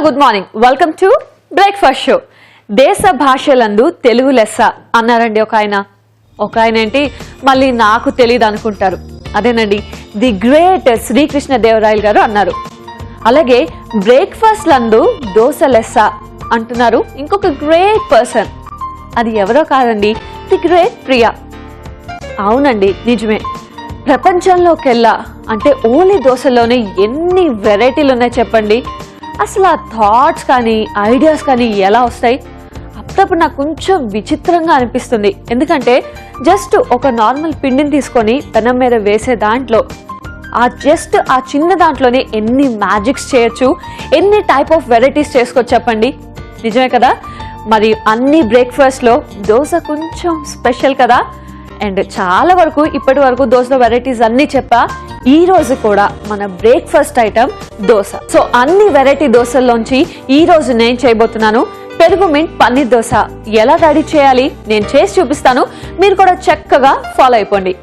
Good morning, welcome to breakfast show. దేశ భాషలందు తెలుగు లెస్స అన్నారండి ఒక ఆయన ఏంటి మళ్ళీ నాకు తెలియదు అనుకుంటారు. అదేనండి, ది గ్రేట్ శ్రీకృష్ణదేవరాయలు గారు అన్నారు. అలాగే బ్రేక్ఫాస్ట్ లందు దోశ లెస్స అంటున్నారు ఇంకొక గ్రేట్ పర్సన్. అది ఎవరో కాదండి, ది గ్రేట్ ప్రియా. అవునండి, నిజమే. ప్రపంచంలోకెల్లా అంటే ఓన్లీ దోశలోనే ఎన్ని వెరైటీలు ఉన్నాయి చెప్పండి. అసలు ఆ థాట్స్ కానీ ఐడియాస్ కానీ ఎలా వస్తాయి? అప్పుడప్పుడు నాకు కొంచెం విచిత్రంగా అనిపిస్తుంది. ఎందుకంటే జస్ట్ ఒక నార్మల్ పిండిని తీసుకొని పెనం మీద వేసే దాంట్లో ఆ చిన్న దాంట్లోనే ఎన్ని మ్యాజిక్స్ చేయొచ్చు, ఎన్ని టైప్ ఆఫ్ వెరైటీస్ చేసుకోవచ్చు చెప్పండి. నిజమే కదా? మరి అన్ని బ్రేక్ఫాస్ట్లో దోశ కొంచెం స్పెషల్ కదా. అండ్ చాలా వరకు ఇప్పటి వరకు దోశలో వెరైటీస్ అన్ని చెప్పా. ఈ రోజు కూడా మన బ్రేక్ఫాస్ట్ ఐటమ్ దోశ. సో అన్ని వెరైటీ దోశల్లోంచి ఈ రోజు నేను చేయబోతున్నాను పెరుగు మింట్ పన్నీర్ దోశ. ఎలా రెడీ చేయాలి నేను చేసి చూపిస్తాను, మీరు కూడా చక్కగా ఫాలో అయిపోండి.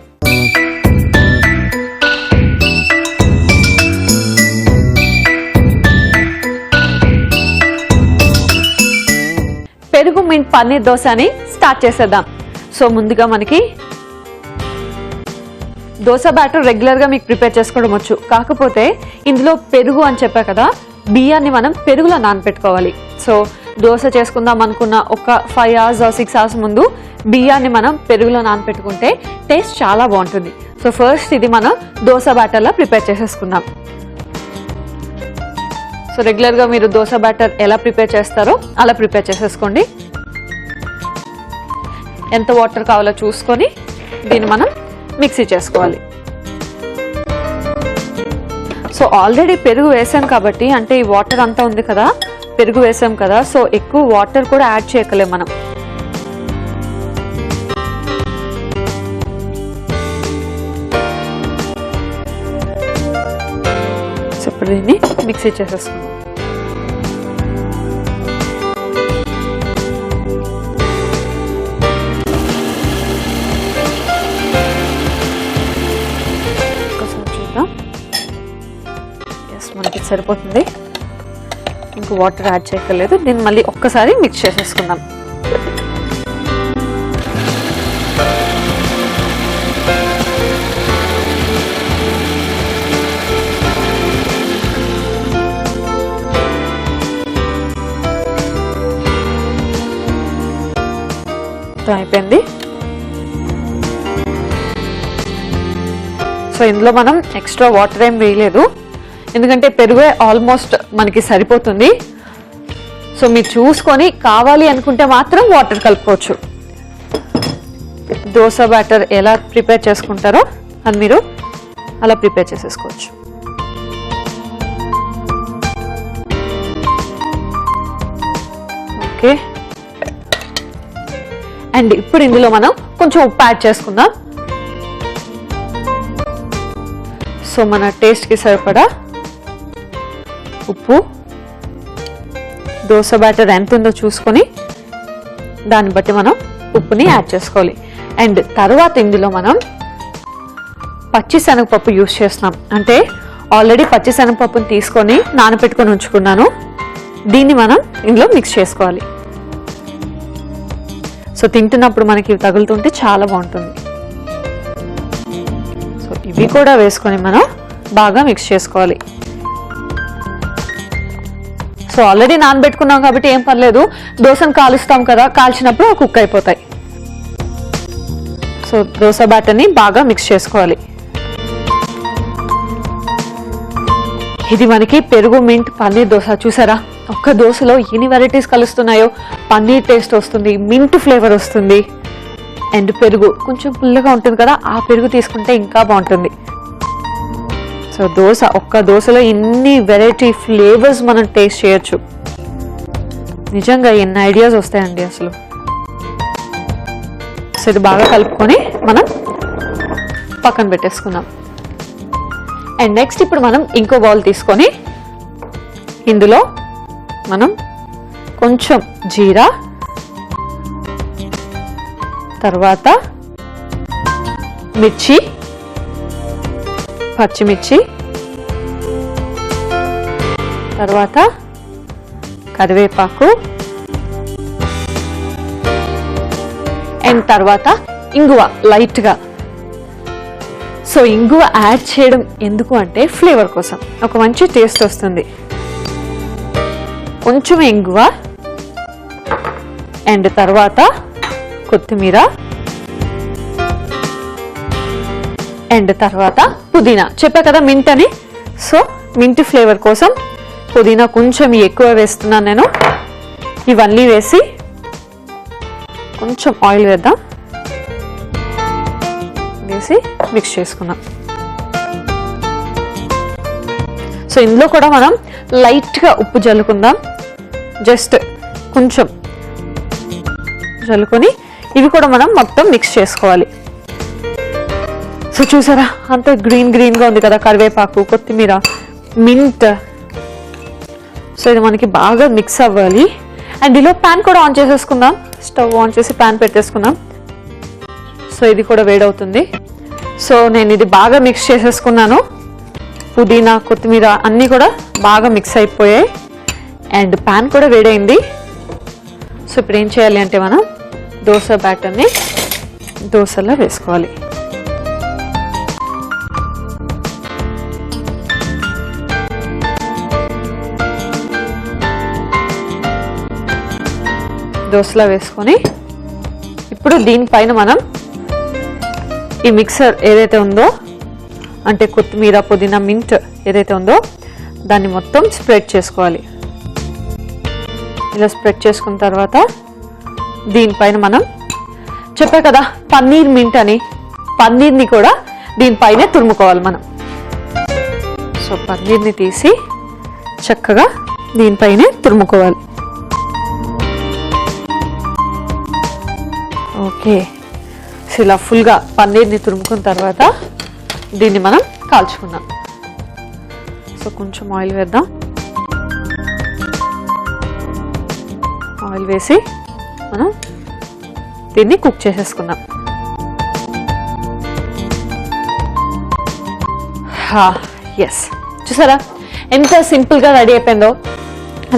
పెరుగు మింట్ పన్నీర్ దోశని స్టార్ట్ చేసేద్దాం. సో ముందుగా మనకి దోశ బ్యాటర్ రెగ్యులర్గా మీకు ప్రిపేర్ చేసుకోవడం వచ్చు. కాకపోతే ఇందులో పెరుగు అని చెప్పా కదా, బియ్యాన్ని మనం పెరుగులో నానపెట్టుకోవాలి. సో దోశ చేసుకుందాం అనుకున్న ఒక 5 hours or 6 hours ముందు బియ్యాన్ని మనం పెరుగులో నానపెట్టుకుంటే టేస్ట్ చాలా బాగుంటుంది. సో ఫస్ట్ ఇది మనం దోశ బ్యాటర్లా ప్రిపేర్ చేసేసుకుందాం. సో రెగ్యులర్గా మీరు దోశ బ్యాటర్ ఎలా ప్రిపేర్ చేస్తారో అలా ప్రిపేర్ చేసేసుకోండి. ఎంత వాటర్ కావాలో చూసుకొని దీన్ని మనం మిక్సీ చేసుకోవాలి. సో ఆల్రెడీ పెరుగు వేసాం కాబట్టి, అంటే ఈ వాటర్ అంతా ఉంది కదా, పెరుగు వేసాం కదా, సో ఎక్కువ వాటర్ కూడా యాడ్ చేయకలేం మనం. సో ఇప్పుడు దీన్ని మిక్సీ చేసేసుకుందాం. మనకి సరిపోతుంది, ఇంకో వాటర్ యాడ్ చేయక్కర్లేదు. దీన్ని మళ్ళీ ఒక్కసారి మిక్స్ చేసేసుకుందాం. అయిపోయింది. సో ఇందులో మనం ఎక్స్ట్రా వాటర్ ఏం వేయలేదు, ఎందుకంటే పెరుగే ఆల్మోస్ట్ మనకి సరిపోతుంది. సో మీరు చూసుకొని కావాలి అనుకుంటే మాత్రం వాటర్ కలుపుకోవచ్చు. దోశ బ్యాటర్ ఎలా ప్రిపేర్ చేసుకుంటారో అది మీరు అలా ప్రిపేర్ చేసేసుకోవచ్చు. ఓకే, అండ్ ఇప్పుడు ఇందులో మనం కొంచెం ఉప్పు యాడ్ చేసుకుందాం. సో మన టేస్ట్కి సరిపడా ఉప్పు, దోశ బ్యాటర్ ఎంత ఉందో చూసుకొని దాన్ని బట్టి మనం ఉప్పుని యాడ్ చేసుకోవాలి. అండ్ తర్వాత ఇందులో మనం పచ్చిశనగపప్పు యూస్ చేస్తున్నాం. అంటే ఆల్రెడీ పచ్చిశనగపప్పుని తీసుకొని నానబెట్టుకొని ఉంచుకున్నాను. దీన్ని మనం ఇందులో మిక్స్ చేసుకోవాలి. సో తింటున్నప్పుడు మనకి తగులుతుంటే చాలా బాగుంటుంది. సో ఇవి కూడా వేసుకొని మనం బాగా మిక్స్ చేసుకోవాలి. సో ఆల్రెడీ నానబెట్టుకున్నాం కాబట్టి ఏం పర్లేదు, దోశను కాలుస్తాం కదా, కాల్చినప్పుడు కుక్ అయిపోతాయి. సో దోశ బ్యాటర్ని బాగా మిక్స్ చేసుకోవాలి. ఇది మనకి పెరుగు మింట్ పన్నీర్ దోశ. చూసారా, ఒక్క దోశలో ఎన్ని వెరైటీస్ కలుస్తున్నాయో. పన్నీర్ టేస్ట్ వస్తుంది, మింట్ ఫ్లేవర్ వస్తుంది, అండ్ పెరుగు కొంచెం పుల్లగా ఉంటుంది కదా, ఆ పెరుగు తీసుకుంటే ఇంకా బాగుంటుంది. సో ఒక్క దోశలో ఇన్ని వెరైటీ ఫ్లేవర్స్ మనం టేస్ట్ చేయొచ్చు. నిజంగా ఎన్ని ఐడియాస్ వస్తాయండి అసలు. సో ఇది బాగా కలుపుకొని మనం పక్కన పెట్టేసుకుందాం. అండ్ నెక్స్ట్ ఇప్పుడు మనం ఇంకో బౌల్ తీసుకొని ఇందులో మనం కొంచెం జీరా, తర్వాత మిర్చి, పచ్చిమిర్చి, తర్వాత కరివేపాకు అండ్ తర్వాత ఇంగువ లైట్గా. సో ఇంగువ యాడ్ చేయడం ఎందుకు అంటే ఫ్లేవర్ కోసం, ఒక మంచి టేస్ట్ వస్తుంది. కొంచెం ఇంగువ అండ్ తర్వాత కొత్తిమీర అండ్ తర్వాత పుదీనా. చెప్పా కదా మింట్ అని, సో మింట్ ఫ్లేవర్ కోసం పుదీనా కొంచెం ఎక్కువ వేస్తున్నాను నేను. ఇవన్నీ వేసి కొంచెం ఆయిల్ వేద్దాం, వేసి మిక్స్ చేసుకున్నాం. సో ఇందులో కూడా మనం లైట్గా ఉప్పు జల్లుకుందాం, జస్ట్ కొంచెం జల్లుకొని ఇవి కూడా మనం మొత్తం మిక్స్ చేసుకోవాలి. సో చూసారా అంత గ్రీన్గా ఉంది కదా కరివేపాకు, కొత్తిమీర, మింట్. సో ఇది మనకి బాగా మిక్స్ అవ్వాలి. అండ్ ఇలా ప్యాన్ కూడా ఆన్ చేసేసుకుందాం, స్టవ్ ఆన్ చేసి ప్యాన్ పెట్టేసుకుందాం. సో ఇది కూడా వేడవుతుంది. సో నేను ఇది బాగా మిక్స్ చేసేసుకున్నాను. పుదీనా, కొత్తిమీర అన్నీ కూడా బాగా మిక్స్ అయిపోయాయి అండ్ ప్యాన్ కూడా వేడైంది. సో ఇప్పుడు ఏం చేయాలి అంటే మనం దోశ బ్యాటర్ని దోశలా వేసుకోవాలి. దోశలా వేసుకొని ఇప్పుడు దీనిపైన మనం ఈ మిక్సర్ ఏదైతే ఉందో అంటే కొత్తిమీర, పుదీనా, మింట్ ఏదైతే ఉందో దాన్ని మొత్తం స్ప్రెడ్ చేసుకోవాలి. ఇలా స్ప్రెడ్ చేసుకున్న తర్వాత దీనిపైన మనం చెప్పా కదా పన్నీర్ మింట్ అని, పన్నీర్ని కూడా దీనిపైనే తురుముకోవాలి మనం. సో పన్నీర్ని తీసి చక్కగా దీనిపైనే తురుముకోవాలి. ఓకే, సో ఇలా ఫుల్గా పన్నీర్ని తురుముకున్న తర్వాత దీన్ని మనం కాల్చుకుందాం. సో కొంచెం ఆయిల్ వేద్దాం, ఆయిల్ వేసి మనం దీన్ని కుక్ చేసేసుకుందాం. ఎస్, చూసారా ఎంత సింపుల్గా రెడీ అయిపోయిందో.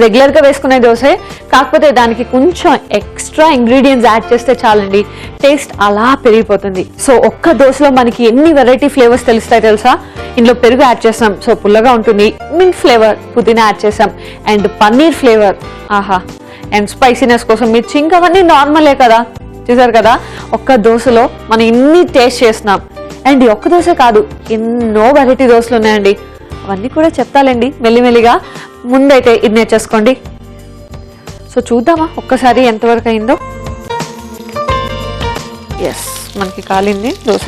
రెగ్యులర్గా వేసుకునే దోశ, కాకపోతే దానికి కొంచెం ఎక్స్ట్రా ఇంగ్రీడియంట్స్ యాడ్ చేస్తే చాలండి, టేస్ట్ అలా పెరిగిపోతుంది. సో ఒక్క దోశలో మనకి ఎన్ని వెరైటీ ఫ్లేవర్స్ తెలుస్తాయి తెలుసా. ఇందులో పెరుగు యాడ్ చేసాం, సో పుల్లగా ఉంటుంది. మింట్ ఫ్లేవర్, పుదీనా యాడ్ చేసాం అండ్ పన్నీర్ ఫ్లేవర్, ఆహా. అండ్ స్పైసీనెస్ కోసం మిర్చి, ఇంకా అవన్నీ నార్మలే కదా. చూసారు కదా ఒక్క దోశలో మనం ఇన్ని టేస్ట్ చేస్తున్నాం. అండ్ ఒక్క దోశ కాదు, ఎన్నో వెరైటీ దోశలు ఉన్నాయండి. అవన్నీ కూడా చెప్తాలండి మెల్లిమెల్లిగా. ముందైతే ఇది నేర్చేసుకోండి. సో చూద్దామా ఒక్కసారి ఎంతవరకు అయిందో. ఎస్, మనకి కాలింది దోశ.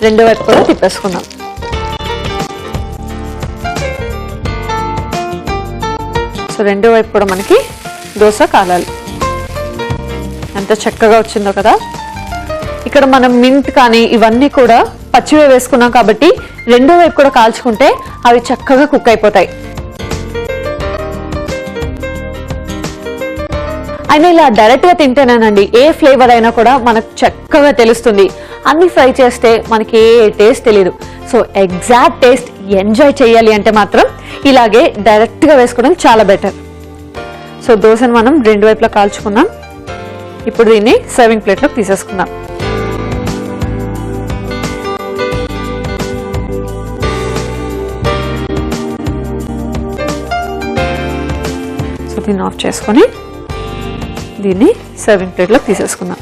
రెండో వైపు కూడా తిప్పేసుకుందాం. సో రెండో వైపు కూడా మనకి దోశ కాలాలి. ఎంత చక్కగా వచ్చిందో కదా. ఇక్కడ మనం మింట్ కానీ ఇవన్నీ కూడా పచ్చివే వేసుకున్నాం కాబట్టి రెండో వైపు కూడా కాల్చుకుంటే అవి చక్కగా కుక్ అయిపోతాయి. అయినా ఇలా డైరెక్ట్గా తింటేనేనండి ఏ ఫ్లేవర్ అయినా కూడా మనకు చక్కగా తెలుస్తుంది. అన్ని ఫ్రై చేస్తే మనకి ఏ టేస్ట్ తెలియదు. సో ఎగ్జాక్ట్ టేస్ట్ ఎంజాయ్ చేయాలి అంటే మాత్రం ఇలాగే డైరెక్ట్గా వేసుకోవడం చాలా బెటర్. సో దోశను మనం రెండు వైపులా కాల్చుకున్నాం. ఇప్పుడు దీన్ని సర్వింగ్ ప్లేట్లోకి తీసేసుకుందాం. సో దీన్ని ఆఫ్ చేసుకొని దీన్ని సర్వింగ్ ప్లేట్లోకి తీసేసుకుందాం.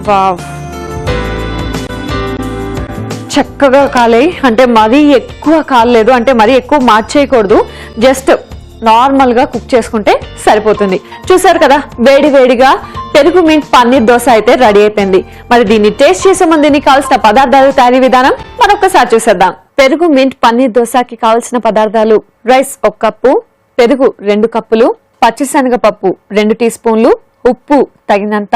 వావ్, చక్కగా కాలే. అంటే మరీ ఎక్కువ కాలేదు, అంటే మరీ ఎక్కువ మార్చేయకూడదు. జస్ట్ నార్మల్గా కుక్ చేసుకుంటే సరిపోతుంది. చూసారు కదా వేడి వేడిగా పెరుగు మింట్ పన్నీర్ దోశ అయితే రెడీ అయిపోయింది. మరి దీన్ని టేస్ట్ చేసే ముందు దీనికి కావాల్సిన పదార్థాలు, తయారీ విధానం మరొకసారి చూసేద్దాం. పెరుగు మింట్ పన్నీర్ దోశకి కావాల్సిన పదార్థాలు: రైస్ 1 కప్పు, పెరుగు 2 కప్పులు, పచ్చిశనగపప్పు 2 టీ స్పూన్లు, ఉప్పు తగినంత,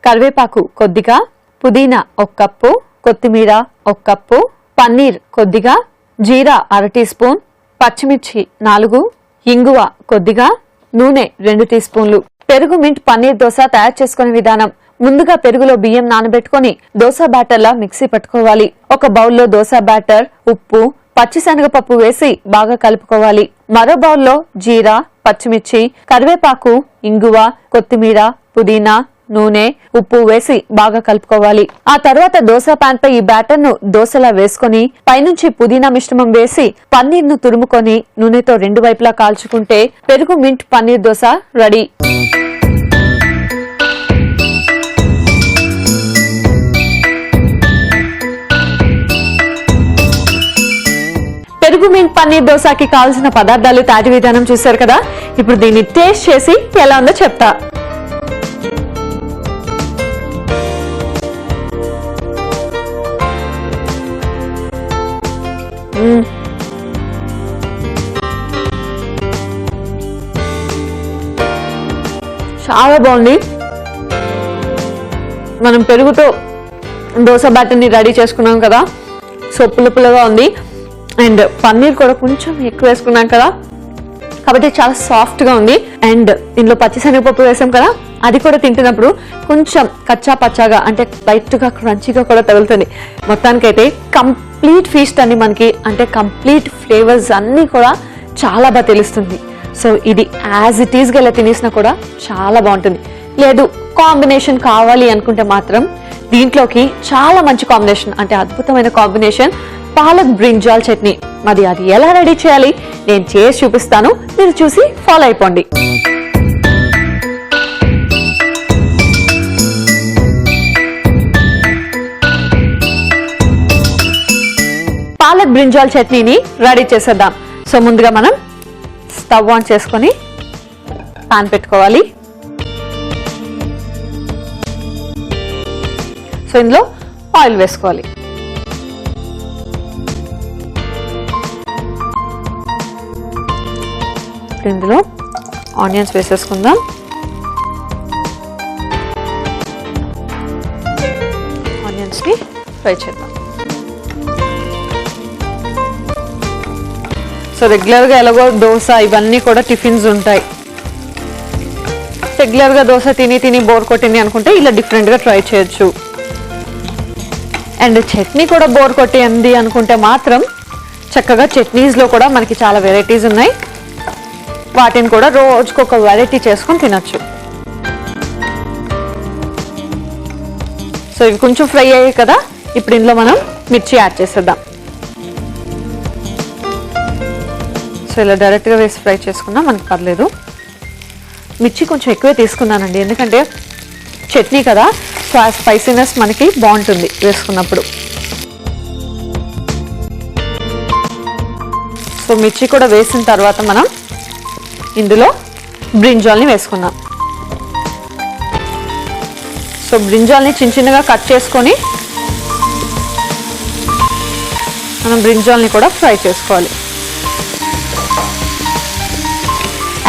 కరివేపాకు కొద్దిగా, పుదీనా 1 కప్పు, కొత్తిమీర 1 కప్పు, పన్నీర్ కొద్దిగా, జీరా 1/2 టీ స్పూన్, పచ్చిమిర్చి 4, ఇంగువ కొద్దిగా, నూనె 2 టీ స్పూన్లు. పెరుగు మింట్ పన్నీర్ దోశ తయారు చేసుకునే విధానం: ముందుగా పెరుగులో బియ్యం నానబెట్టుకొని దోశ బ్యాటర్ లా మిక్సీ పట్టుకోవాలి. ఒక బౌల్లో దోశ బ్యాటర్, ఉప్పు, పచ్చిశనగపప్పు వేసి బాగా కలుపుకోవాలి. మరో బౌల్లో జీరా, పచ్చిమిర్చి, కరివేపాకు, ఇంగువ, కొత్తిమీర, పుదీనా, నూనె, ఉప్పు వేసి బాగా కలుపుకోవాలి. ఆ తర్వాత దోశ పాన్ పై ఈ బ్యాటర్ ను దోశలా వేసుకొని పైనుంచి పుదీనా మిశ్రమం వేసి పన్నీర్ ను తురుముకొని నూనెతో 2 వైపులా కాల్చుకుంటే పెరుగు మింట్ పన్నీర్ దోశ రెడీ. పెరుగు మింట్ పన్నీర్ దోశకి కావాల్సిన పదార్థాలు, తయారీ విధానం చూశారు కదా. ఇప్పుడు దీన్ని టేస్ట్ చేసి ఎలా ఉందో చెప్తా. చాలా బాగుంది. మనం పెరుగుతో దోశ బ్యాటర్ని రెడీ చేసుకున్నాం కదా, సో పుల్లగా ఉంది. అండ్ పన్నీర్ కూడా కొంచెం ఎక్కువ వేసుకున్నాం కదా, కాబట్టి చాలా సాఫ్ట్ గా ఉంది. అండ్ ఇందులో పచ్చిశనగపప్పు వేసాం కదా, అది కూడా తింటున్నప్పుడు కొంచెం కచ్చా పచ్చాగా అంటే లైట్ గా క్రంచీగా కూడా తగులుతుంది. మొత్తానికైతే కంప్లీట్ ఫీస్ట్ అని మనకి అంటే కంప్లీట్ ఫ్లేవర్స్ అన్ని కూడా చాలా బాగా తెలుస్తుంది. సో ఇది యాజ్ ఇట్ ఈస్ గా ఇలా తినేసినా కూడా చాలా బాగుంటుంది. లేదు కాంబినేషన్ కావాలి అనుకుంటే మాత్రం దీంట్లోకి చాలా మంచి కాంబినేషన్ అంటే అద్భుతమైన కాంబినేషన్ పాలక్ బ్రింజాల్ చట్నీ. అది ఎలా రెడీ చేయాలి నేను చేసి చూపిస్తాను, మీరు చూసి ఫాలో అయిపోండి. పాలక్ బ్రింజాల్ చట్నీని రెడీ చేసేద్దాం. సో ముందుగా మనం స్టవ్ ఆన్ చేసుకొని పాన్ పెట్టుకోవాలి. సో ఇందులో ఆయిల్ వేసుకోవాలి. ఇందులో ఆనియన్స్ వేసేసుకుందాం. ఆనియన్స్ ని ఫ్రై చేద్దాం. సో రెగ్యులర్ గా ఎలాగో దోశ ఇవన్నీ కూడా టిఫిన్స్ ఉంటాయి. రెగ్యులర్ గా దోశ తిని బోర్ కొట్టింది అనుకుంటే ఇలా డిఫరెంట్ గా ట్రై చేయొచ్చు. అండ్ చట్నీ కూడా బోర్ కొట్టింది అనుకుంటే మాత్రం చక్కగా చట్నీస్ లో కూడా మనకి చాలా వెరైటీస్ ఉన్నాయి, వాటిని కూడా రోజుకు ఒక వెరైటీ చేసుకొని తినొచ్చు. సో ఇవి కొంచెం ఫ్రై అయ్యాయి కదా, ఇప్పుడు ఇందులో మనం మిర్చి యాడ్ చేసేద్దాం. సో ఇలా డైరెక్ట్గా వేసి ఫ్రై చేసుకున్నా మనకి పర్లేదు. మిర్చి కొంచెం ఎక్కువే తీసుకున్నానండి, ఎందుకంటే చట్నీ కదా, సో ఆ స్పైసీనెస్ మనకి బాగుంటుంది వేసుకున్నప్పుడు. సో మిర్చి కూడా వేసిన తర్వాత మనం ఇందులో బ్రింజాల్ని వేసుకున్నాం. సో బ్రింజాల్ని చిన్నగా కట్ చేసుకొని మనం బ్రింజాల్ని కూడా ఫ్రై చేసుకోవాలి.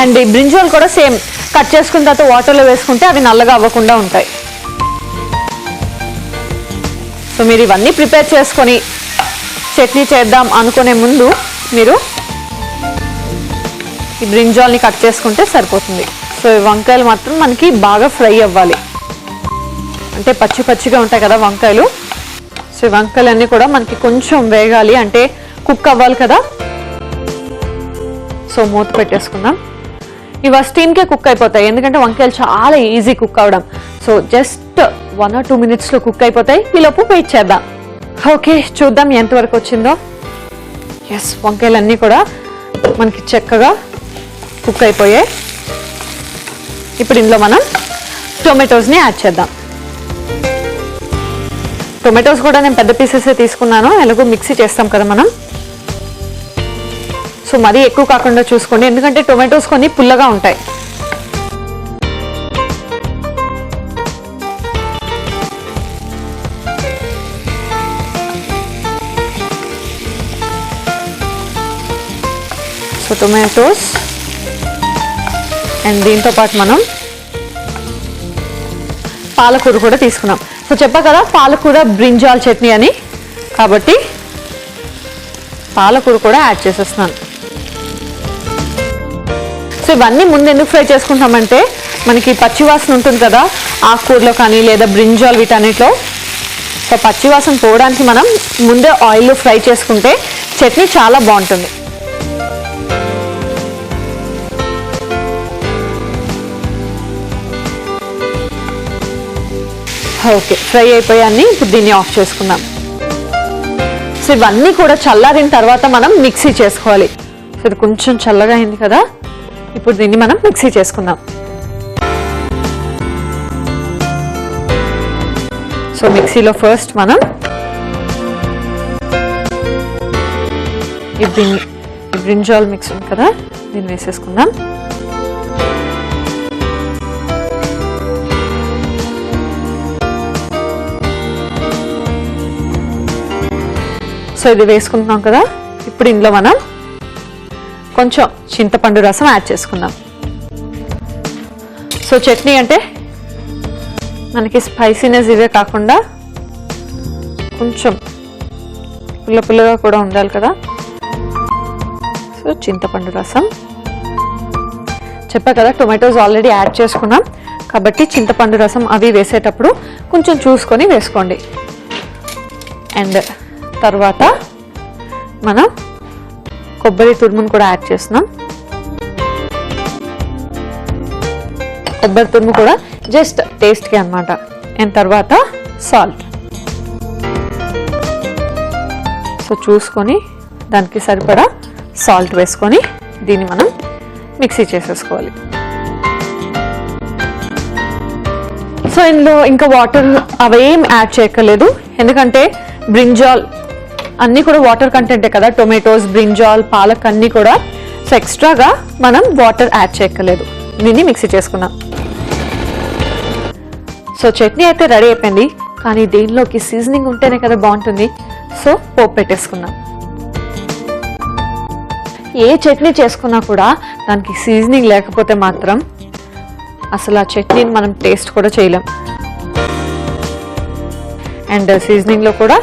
అండ్ ఈ బ్రింజాల్ కూడా సేమ్ కట్ చేసుకున్న తర్వాత వాటర్లో వేసుకుంటే అవి నల్లగా అవ్వకుండా ఉంటాయి. సో మీరు ఇవన్నీ ప్రిపేర్ చేసుకొని చట్నీ చేద్దాం అనుకునే ముందు మీరు ఈ బ్రింజాల్ని కట్ చేసుకుంటే సరిపోతుంది. సో ఈ వంకాయలు మాత్రం మనకి బాగా ఫ్రై అవ్వాలి, అంటే పచ్చిగా ఉంటాయి కదా వంకాయలు. సో ఈ వంకాయలన్నీ కూడా మనకి కొంచెం వేగాలి, అంటే కుక్ అవ్వాలి కదా. సో మూత పెట్టేసుకుందాం. ఇవి స్టీమ్కే కుక్ అయిపోతాయి, ఎందుకంటే వంకాయలు చాలా ఈజీ కుక్ అవ్వడం. సో జస్ట్ 1 or 2 minutes లో కుక్ అయిపోతాయి. ఈలోపు వెయిట్ చేద్దాం. ఓకే, చూద్దాం ఎంతవరకు వచ్చిందో. ఎస్, వంకాయలన్నీ కూడా మనకి చక్కగా కుక్ అయిపోయాయి. ఇప్పుడు ఇందులో మనం టొమాటోస్ని యాడ్ చేద్దాం. టొమాటోస్ కూడా నేను పెద్ద పీసెస్ తీసుకున్నాను, ఎలాగో మిక్సీ చేస్తాం కదా మనం. సో మరీ ఎక్కువ కాకుండా చూసుకోండి, ఎందుకంటే టొమాటోస్ కొన్ని పుల్లగా ఉంటాయి. సో టొమాటోస్ అండ్ దీంతో పాటు మనం పాలకూర కూడా తీసుకున్నాం. సో చెప్పా కదా పాలకూర బ్రింజాల్ చట్నీ అని, కాబట్టి పాలకూర కూడా యాడ్ చేసేస్తున్నాను. సో ఇవన్నీ ముందు ఎందుకు ఫ్రై చేసుకుంటామంటే మనకి పచ్చివాసన ఉంటుంది కదా ఆకుకూరలో కానీ లేదా బ్రింజాల్ వీటన్నిటిలో. సో పచ్చివాసన పోవడానికి మనం ముందే ఆయిల్లో ఫ్రై చేసుకుంటే చట్నీ చాలా బాగుంటుంది. ఓకే, ఫ్రై అయిపోయాన్ని. ఇప్పుడు దీన్ని ఆఫ్ చేసుకుందాం. సో ఇవన్నీ కూడా చల్లారిన తర్వాత మనం మిక్సీ చేసుకోవాలి. సో ఇది కొంచెం చల్లగా అయింది కదా, ఇప్పుడు దీన్ని మనం మిక్సీ చేసుకుందాం. సో మిక్సీలో ఫస్ట్ మనం ఈ బ్రింజాల్ మిక్స్ ఉంది కదా, దీన్ని వేసేసుకుందాం. సో ఇది వేసుకుంటున్నాం కదా, ఇప్పుడు ఇందులో మనం కొంచెం చింతపండు రసం యాడ్ చేసుకుందాం. సో చట్నీ అంటే మనకి స్పైసీనెస్ ఇవే కాకుండా కొంచెం పుల్ల పుల్లగా కూడా ఉండాలి కదా. సో చింతపండు రసం చెప్పా కదా, టొమాటోస్ ఆల్రెడీ యాడ్ చేసుకున్నాం కాబట్టి చింతపండు రసం అవి వేసేటప్పుడు కొంచెం చూసుకొని వేసుకోండి. అండ్ తర్వాత మనం కొబ్బరి తురుమును కూడా యాడ్ చేస్తున్నాం. కొబ్బరి తురుము కూడా జస్ట్ టేస్ట్కి అన్నమాట. అండ్ తర్వాత సాల్ట్. సో చూసుకొని దానికి సరిపడా సాల్ట్ వేసుకొని దీన్ని మనం మిక్సీ చేసేసుకోవాలి. సో ఇందులో ఇంకా వాటర్ అవేం యాడ్ చేయక్కర్లేదు, ఎందుకంటే బ్రింజాల్ అన్నీ కూడా వాటర్ కంటెంటే కదా, టొమాటోస్, బ్రింజాల్, పాలక్ అన్నీ కూడా. సో ఎక్స్ట్రాగా మనం వాటర్ యాడ్ చేయక్కర్లేదు. దీన్ని మిక్సీ చేసుకున్నాం. సో చట్నీ అయితే రెడీ అయిపోయింది, కానీ దీనిలోకి సీజనింగ్ ఉంటేనే కదా బాగుంటుంది. సో పోపు పెట్టేసుకున్నాం. ఏ చట్నీ చేసుకున్నా కూడా దానికి సీజనింగ్ లేకపోతే మాత్రం అసలు ఆ చట్నీని మనం టేస్ట్ కూడా చేయలేం. అండ్ సీజనింగ్లో కూడా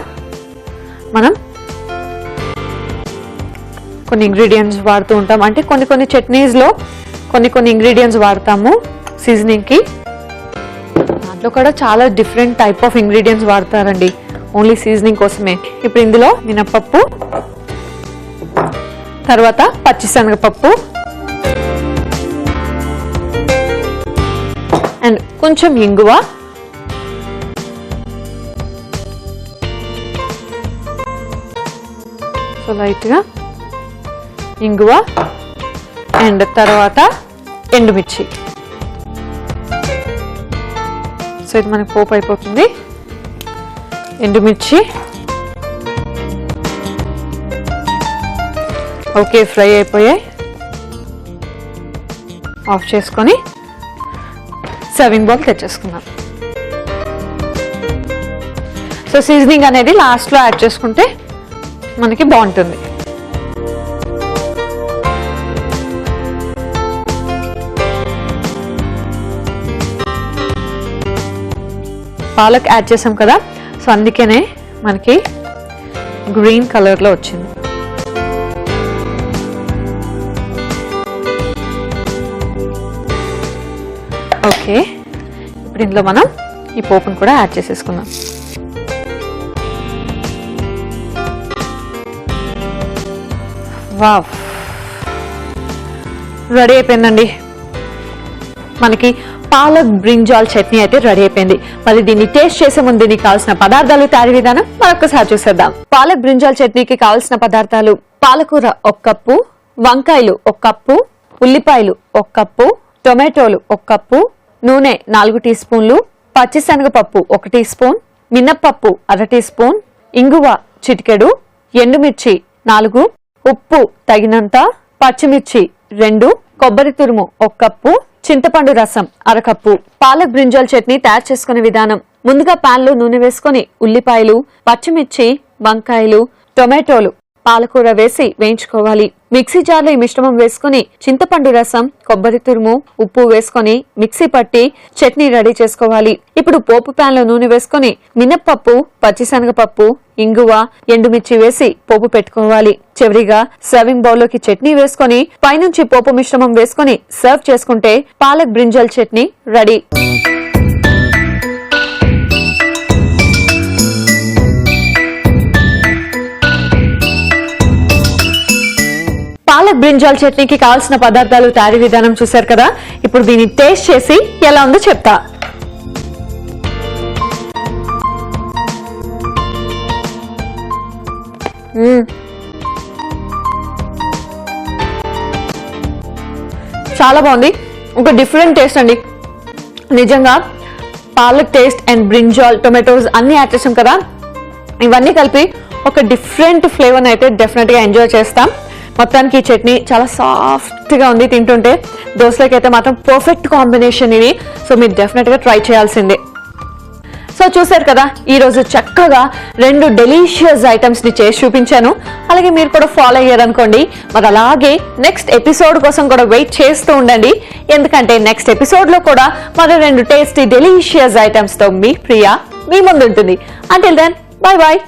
మనం కొన్ని ఇంగ్రీడియంట్స్ వాడుతూ ఉంటాం. అంటే కొన్ని చట్నీస్లో కొన్ని ఇంగ్రీడియంట్స్ వాడతాము సీజనింగ్కి. దాంట్లో కూడా చాలా డిఫరెంట్ టైప్ ఆఫ్ ఇంగ్రీడియంట్స్ వాడతారండి ఓన్లీ సీజనింగ్ కోసమే. ఇప్పుడు ఇందులో మినపప్పు, తర్వాత పచ్చిశనగపప్పు అండ్ కొంచెం ఇంగువ, సో లైట్గా ఇంగువ అండ్ తర్వాత ఎండుమిర్చి. సో ఇది మనకి పోపు అయిపోతుంది. ఎండుమిర్చి ఓకే, ఫ్రై అయిపోయాయి. ఆఫ్ చేసుకొని సర్వింగ్ బౌల్ తెచ్చేసుకున్నాం. సో సీజనింగ్ అనేది లాస్ట్లో యాడ్ చేసుకుంటే మనకి బాగుంటుంది. పాలక్ యాడ్ చేసాం కదా, సో అందుకనే మనకి గ్రీన్ కలర్లో వచ్చింది. ఓకే, ఇప్పుడు ఇందులో మనం ఈ పోపును కూడా యాడ్ చేసేసుకుందాం. వావ్, రెడీ అయిపోయిందండి. మనకి పాలక్ బ్రింజాల్ చట్నీ అయితే రెడీ అయిపోయింది. మరి దీన్ని టేస్ట్ చేసే ముందు దీనికి కావాల్సిన పదార్థాలు, తయారీ విధానం మరొకసారి చూసేద్దాం. పాలక్ బ్రింజాల్ చట్నీకి కావాల్సిన పదార్థాలు: పాలకూర 1 కప్పు, వంకాయలు 1 కప్పు, ఉల్లిపాయలు 1 కప్పు, టొమాటోలు 1 కప్పు, నూనె 4 టీ స్పూన్లు, పచ్చిశనగపప్పు 1 టీ స్పూన్, మినప్పప్పు 1/2 టీ స్పూన్, ఇంగువ చిటికెడు, ఎండుమిర్చి 4, ఉప్పు తగినంత, పచ్చిమిర్చి 2, కొబ్బరి తురుము 1 కప్పు, చింతపండు రసం 1/2 కప్పు. పాలక్ బ్రింజాల్ చట్నీ తయారు చేసుకునే విధానం: ముందుగా పాన్ లో నూనె వేసుకుని ఉల్లిపాయలు, పచ్చిమిర్చి, వంకాయలు, టొమాటోలు, పాలకూర వేసి వేయించుకోవాలి. మిక్సీ జార్లో ఈ మిశ్రమం వేసుకుని చింతపండు రసం, కొబ్బరి తురుము, ఉప్పు వేసుకొని మిక్సీ పట్టి చట్నీ రెడీ చేసుకోవాలి. ఇప్పుడు పోపు ప్యాన్ లో నూనె వేసుకుని మినప్పప్పు, పచ్చిశనగపప్పు, ఇంగువ, ఎండుమిర్చి వేసి పోపు పెట్టుకోవాలి. చివరిగా సర్వింగ్ బౌల్ లోకి చట్నీ వేసుకొని పైనుంచి పోపు మిశ్రమం వేసుకుని సర్వ్ చేసుకుంటే palak brinjal chutney ready. Palak brinjal చట్నీకి కావాల్సిన పదార్థాలు తయారీ విధానం చూశారు కదా. ఇప్పుడు దీన్ని టేస్ట్ చేసి ఎలా ఉందో చెప్తా. చాలా బాగుంది. ఒక డిఫరెంట్ టేస్ట్ అండి నిజంగా. Palak taste and brinjal, tomatoes అన్ని యాడ్ చేసాం కదా, ఇవన్నీ కలిపి ఒక డిఫరెంట్ ఫ్లేవర్ అయితే డెఫినెట్ గా ఎంజాయ్ చేస్తాం. మొత్తానికి ఈ చట్నీ చాలా సాఫ్ట్ గా ఉంది, తింటుంటే దోశలకి అయితే మాత్రం పర్ఫెక్ట్ కాంబినేషన్ ఇది. సో మీరు డెఫినెట్ గా ట్రై చేయాల్సిందే. సో చూసారు కదా, ఈ రోజు చక్కగా 2 డెలీషియస్ ఐటమ్స్ ని చేసి చూపించాను. అలాగే మీరు కూడా ఫాలో అయ్యారనుకోండి, మరి అలాగే నెక్స్ట్ ఎపిసోడ్ కోసం కూడా వెయిట్ చేస్తూ ఉండండి. ఎందుకంటే నెక్స్ట్ ఎపిసోడ్ లో కూడా మరో 2 టేస్టీ డెలీషియస్ ఐటమ్స్ తో మీ ప్రియా మీ ముందు ఉంటుంది. Until then, bye bye.